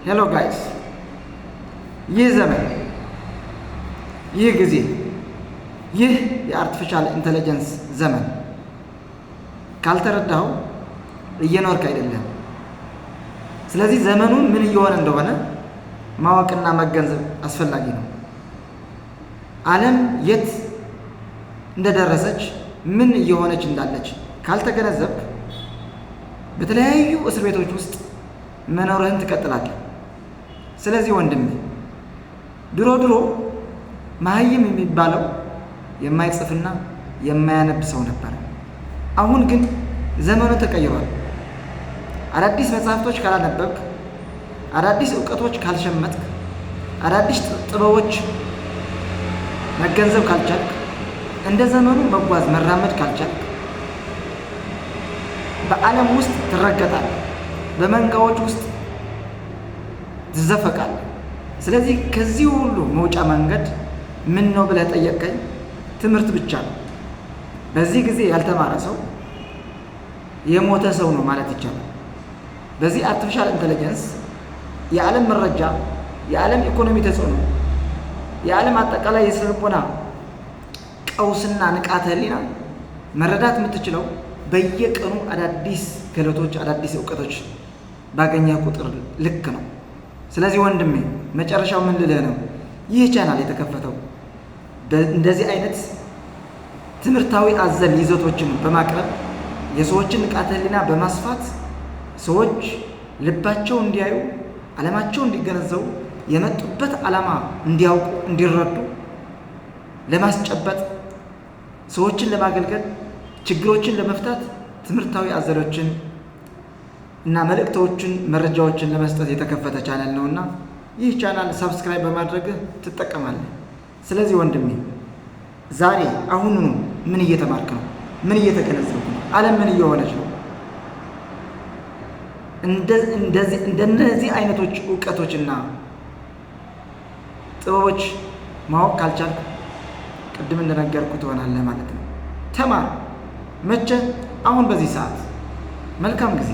ሄሎ ጋይስ፣ ይህ ዘመን፣ ይህ ጊዜ፣ ይህ የአርቲፊሻል ኢንተለጀንስ ዘመን ካልተረዳኸው እየኖርክ አይደለም። ስለዚህ ዘመኑን ምን እየሆነ እንደሆነ ማወቅና መገንዘብ አስፈላጊ ነው። ዓለም የት እንደደረሰች ምን እየሆነች እንዳለች ካልተገነዘብክ በተለያዩ እስር ቤቶች ውስጥ መኖርህን ትቀጥላለህ። ስለዚህ ወንድሜ ድሮ መሀይም የሚባለው የማይጽፍና የማያነብ ሰው ነበር። አሁን ግን ዘመኑ ተቀይሯል። አዳዲስ መጽሐፍቶች ካላነበብክ፣ አዳዲስ እውቀቶች ካልሸመትክ፣ አዳዲስ ጥበቦች መገንዘብ ካልቻልክ፣ እንደ ዘመኑ መጓዝ መራመድ ካልቻልክ በዓለም ውስጥ ትረገጣለህ፣ በመንጋዎች ውስጥ ትዘፈቃለህ። ስለዚህ ከዚህ ሁሉ መውጫ መንገድ ምን ነው ብለህ ጠየቀኝ፣ ትምህርት ብቻ ነው። በዚህ ጊዜ ያልተማረ ሰው የሞተ ሰው ነው ማለት ይቻላል። በዚህ አርቲፊሻል ኢንተለጀንስ የዓለም መረጃ፣ የዓለም ኢኮኖሚ ተጽዕኖ፣ የዓለም አጠቃላይ የስነ ልቦና ቀውስና ንቃተ ህሊና መረዳት የምትችለው በየቀኑ አዳዲስ ክህሎቶች፣ አዳዲስ እውቀቶች ባገኘህ ቁጥር ልክ ነው። ስለዚህ ወንድሜ መጨረሻው ምን ልልህ ነው? ይህ ቻናል የተከፈተው እንደዚህ አይነት ትምህርታዊ አዘል ይዘቶችን በማቅረብ የሰዎችን ንቃተ ህሊና በማስፋት ሰዎች ልባቸው እንዲያዩ፣ ዓለማቸው እንዲገነዘቡ፣ የመጡበት ዓላማ እንዲያውቁ፣ እንዲረዱ ለማስጨበጥ፣ ሰዎችን ለማገልገል፣ ችግሮችን ለመፍታት ትምህርታዊ አዘሎችን እና መልእክቶችን፣ መረጃዎችን ለመስጠት የተከፈተ ቻናል ነውና ይህ ቻናል ሰብስክራይብ በማድረግህ ትጠቀማለህ። ስለዚህ ወንድሜ ዛሬ አሁኑኑ ምን እየተማርክ ነው? ምን እየተገነዘብክ ነው? ዓለም ምን እየሆነች ነው? እንደነዚህ አይነቶች እውቀቶችና ጥበቦች ማወቅ ካልቻልክ ቅድም እንደነገርኩ ትሆናለህ ማለት ነው። ተማር። መቼ? አሁን በዚህ ሰዓት። መልካም ጊዜ።